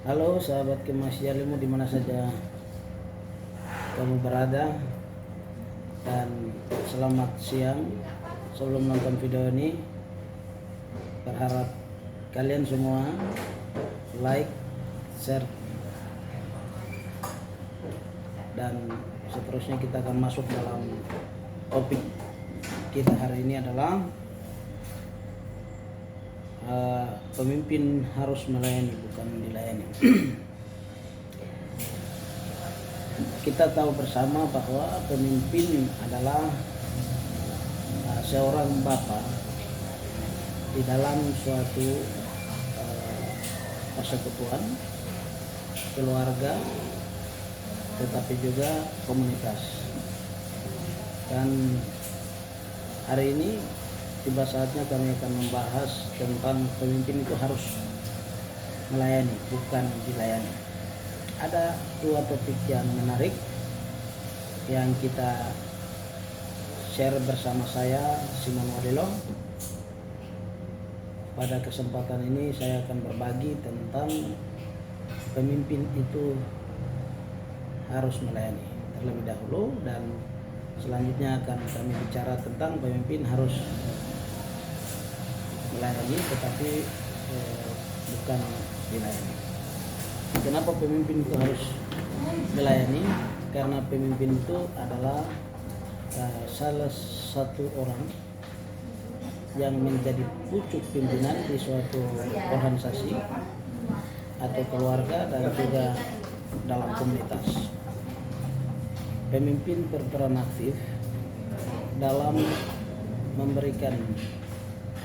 Halo sahabat Kemas Jalimu di mana saja kamu berada, dan selamat siang. Sebelum nonton video ini, berharap kalian semua like, share, dan seterusnya kita akan masuk dalam topik kita hari ini adalah pemimpin harus melayani, bukan dilayani. Kita tahu bersama bahwa pemimpin adalah seorang bapak di dalam suatu persekutuan, keluarga, tetapi juga komunitas. Dan hari ini tiba saatnya kami akan membahas tentang pemimpin itu harus melayani, bukan dilayani. Ada dua topik yang menarik yang kita share bersama saya, Simon Wadelo. Pada kesempatan ini saya akan berbagi tentang pemimpin itu harus melayani terlebih dahulu, dan selanjutnya akan kami bicara tentang pemimpin harus melayani tetapi bukan dilayani. Kenapa pemimpin itu harus melayani? Karena pemimpin itu adalah salah satu orang yang menjadi pucuk pimpinan di suatu organisasi atau keluarga dan juga dalam komunitas. Pemimpin berperan aktif dalam memberikan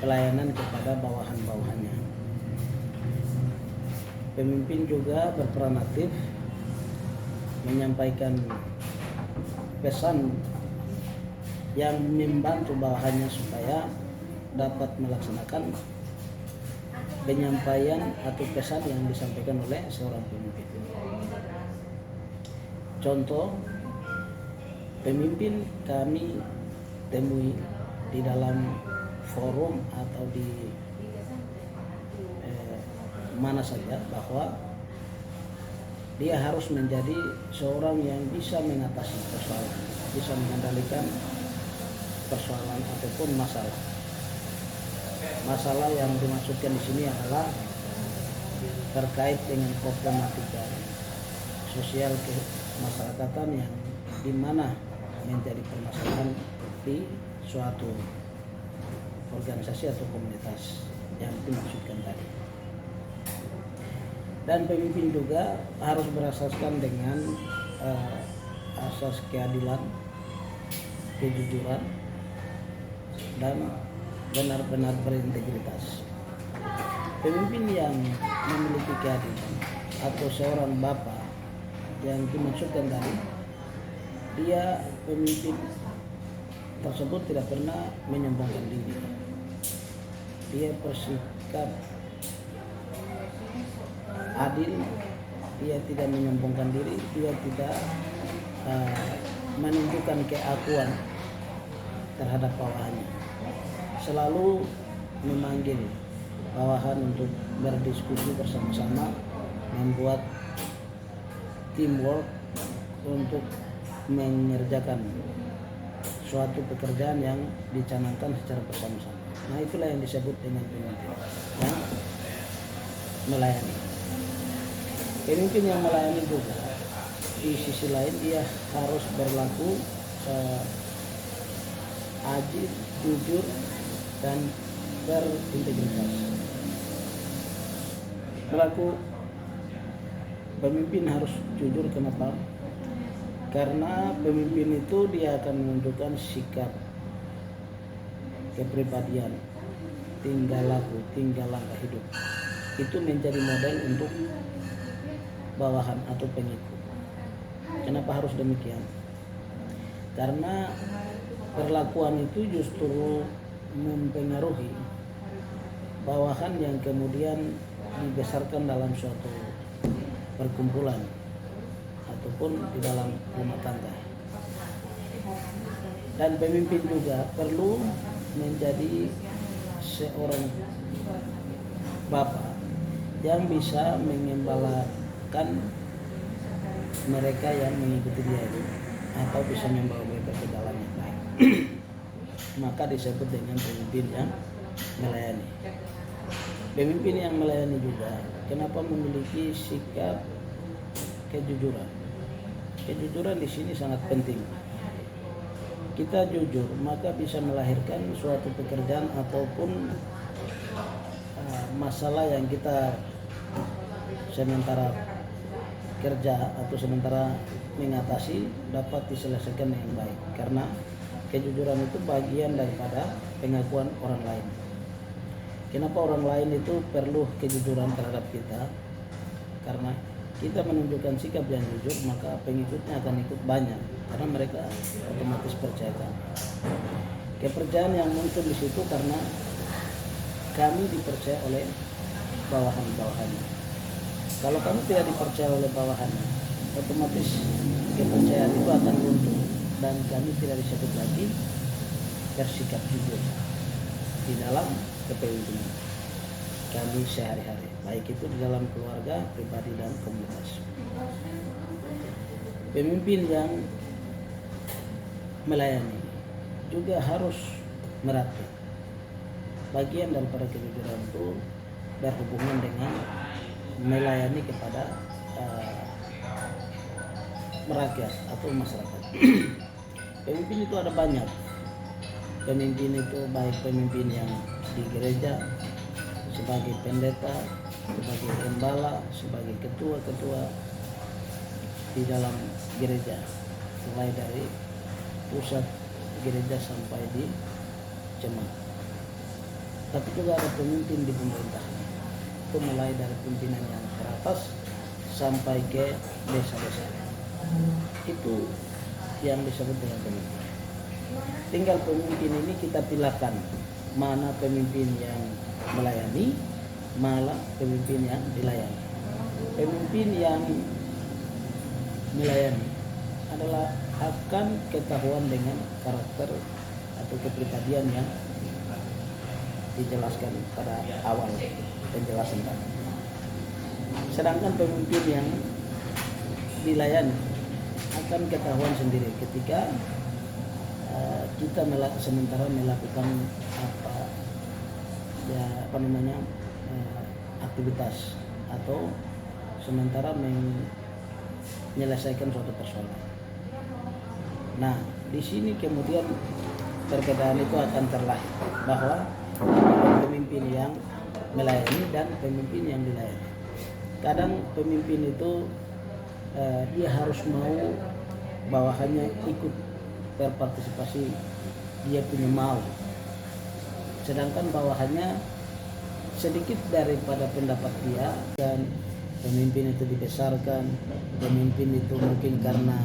pelayanan kepada bawahan-bawahannya. Pemimpin juga berperan aktif menyampaikan pesan yang membantu bawahannya supaya dapat melaksanakan penyampaian atau pesan yang disampaikan oleh seorang pemimpin. Contoh, pemimpin kami temui di dalam forum atau di mana saja, bahwa dia harus menjadi seorang yang bisa mengatasi persoalan, bisa mengendalikan persoalan ataupun masalah. Masalah yang dimaksudkan di sini adalah terkait dengan problematika sosial kemasyarakatan yang dimana menjadi permasalahan di suatu organisasi atau komunitas yang dimaksudkan tadi. Dan pemimpin juga harus berasaskan dengan asas keadilan, kejujuran, dan benar-benar berintegritas. Pemimpin yang memiliki keadilan atau seorang bapak yang dimaksudkan tadi, dia pemimpin tersebut tidak pernah menyombongkan diri. Dia bersikap adil, dia tidak menyombongkan diri, dia tidak menunjukkan keakuan terhadap bawahannya. Selalu memanggil bawahan untuk berdiskusi bersama-sama, membuat teamwork untuk mengerjakan suatu pekerjaan yang dicanangkan secara bersama-sama. Nah, itulah yang disebut dengan pemimpin yang melayani. Pemimpin yang melayani juga di sisi lain dia harus berlaku adil, jujur, dan berintegritas. Berlaku pemimpin harus jujur. Kenapa? Karena pemimpin itu dia akan menunjukkan sikap, kepribadian, tingkah laku, tingkah langkah hidup. Itu menjadi model untuk bawahan atau pengikut. Kenapa harus demikian? Karena perlakuan itu justru mempengaruhi bawahan yang kemudian dibesarkan dalam suatu perkumpulan ataupun di dalam rumah tangga. Dan pemimpin juga perlu menjadi seorang bapak yang bisa mengembalakan mereka yang mengikuti dia itu, atau bisa membawa mereka ke jalan yang baik. Maka disebut dengan pemimpin yang melayani. Pemimpin yang melayani juga kenapa memiliki sikap kejujuran. Kejujuran di sini sangat penting. Kita jujur maka bisa melahirkan suatu pekerjaan ataupun masalah yang kita sementara kerja atau sementara mengatasi dapat diselesaikan dengan baik, karena kejujuran itu bagian daripada pengakuan orang lain. Kenapa orang lain itu perlu kejujuran terhadap kita? Karena kita menunjukkan sikap yang jujur, maka pengikutnya akan ikut banyak, karena mereka otomatis percaya kami. Kepercayaan yang muncul di situ karena kami dipercaya oleh bawahan-bawahannya. Kalau kami tidak dipercaya oleh bawahannya, otomatis kepercayaan itu akan runtuh dan kami tidak disebut lagi bersikap jujur di dalam kepemimpinan kami sehari-hari, baik itu di dalam keluarga, pribadi, dan komunitas. Pemimpin yang melayani juga harus merata. Bagian daripada kejujuran itu berhubungan dengan melayani kepada rakyat atau masyarakat. Pemimpin itu ada banyak. Pemimpin itu baik pemimpin yang di gereja, sebagai pendeta, sebagai gembala, sebagai ketua-ketua di dalam gereja, mulai dari pusat gereja sampai di jemaat. Tapi juga ada pemimpin di pemerintahan, itu mulai dari pimpinan yang teratas sampai ke desa-desa. Itu yang disebut dengan pemimpin. Tinggal pemimpin ini kita pilihkan mana pemimpin yang melayani, malah pemimpin yang dilayani. Pemimpin yang melayani adalah akan ketahuan dengan karakter atau kepribadian yang dijelaskan pada awal penjelasan tadi. Sedangkan pemimpin yang dilayani akan ketahuan sendiri ketika kita sementara melakukan aktivitas atau sementara menyelesaikan suatu persoalan. Nah, di sini kemudian perbedaan itu akan terlahir bahwa pemimpin yang melayani dan pemimpin yang dilayani. Kadang pemimpin itu dia harus mau bawahannya ikut berpartisipasi, dia punya mau. Sedangkan bawahannya sedikit daripada pendapat dia, dan pemimpin itu dibesarkan, pemimpin itu mungkin karena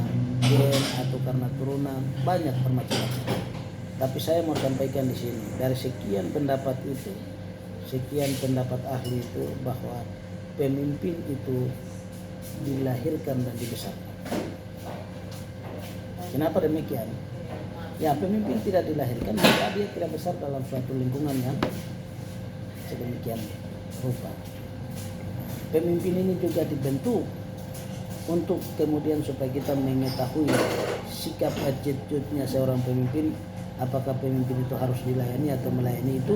gen atau karena turunan, banyak permasalahan. Tapi saya mau sampaikan di sini, dari sekian pendapat itu, sekian pendapat ahli itu, bahwa pemimpin itu dilahirkan dan dibesarkan. Kenapa demikian? Ya, pemimpin tidak dilahirkan maka dia tidak besar dalam suatu lingkungan yang sedemikian rupa. Pemimpin ini juga dibentuk untuk kemudian supaya kita mengetahui sikap attitude-nya seorang pemimpin. Apakah pemimpin itu harus dilayani atau melayani, itu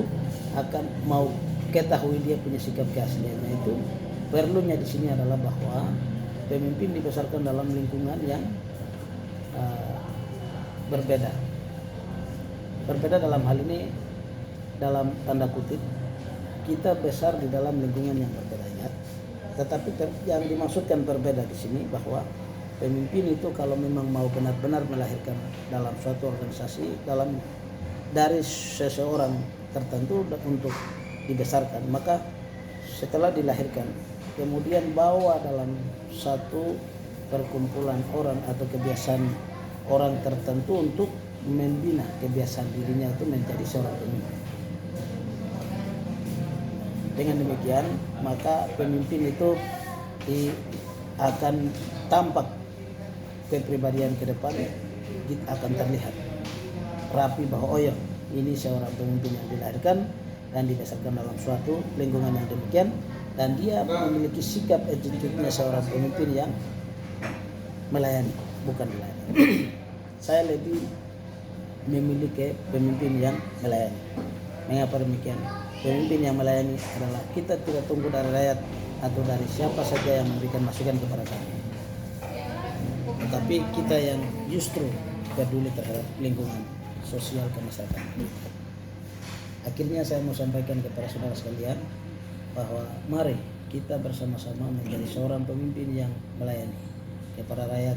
akan mau ketahui dia punya sikap keasliannya. Itu perlunya di sini adalah bahwa pemimpin dibesarkan dalam lingkungan yang berbeda dalam hal ini, dalam tanda kutip, kita besar di dalam lingkungan yang berbeda, tetapi yang dimaksudkan berbeda di sini bahwa pemimpin itu kalau memang mau benar-benar melahirkan dalam suatu organisasi, dari seseorang tertentu untuk dibesarkan, maka setelah dilahirkan kemudian bawa dalam satu perkumpulan orang atau kebiasaan orang tertentu untuk membina kebiasaan dirinya itu menjadi seorang pemimpin. Dengan demikian maka pemimpin itu akan tampak kepribadian ke depan akan terlihat rapi bahwa oh ya, ini seorang pemimpin yang dilahirkan dan dibesarkan dalam suatu lingkungan yang demikian, dan dia memiliki sikap attitude-nya seorang pemimpin yang melayani, bukan dilayani. Saya lebih memiliki pemimpin yang melayani. Mengapa demikian? Pemimpin yang melayani adalah kita tidak tunggu dari rakyat atau dari siapa saja yang memberikan masukan kepada kami, tetapi kita yang justru peduli terhadap lingkungan sosial kemasyarakatan. Akhirnya saya mau sampaikan kepada saudara sekalian bahwa mari kita bersama-sama menjadi seorang pemimpin yang melayani kepada rakyat,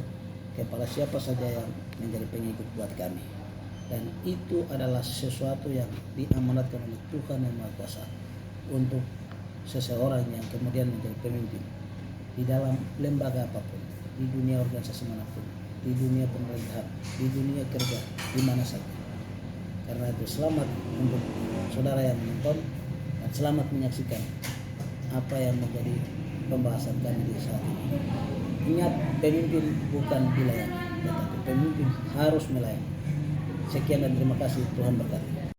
kepada siapa saja yang menjadi pengikut buat kami. Dan itu adalah sesuatu yang diamanatkan oleh Tuhan Yang Maha Kuasa untuk seseorang yang kemudian menjadi pemimpin di dalam lembaga apapun, di dunia organisasi manapun, di dunia pemerintahan, di dunia kerja, di mana saja. Karena itu selamat untuk saudara yang menonton dan selamat menyaksikan apa yang menjadi pembahasan kami di saat ini. Ingat, pemimpin bukan dilayani, tetapi pemimpin harus melayani. Sekian dan terima kasih. Tuhan berkati.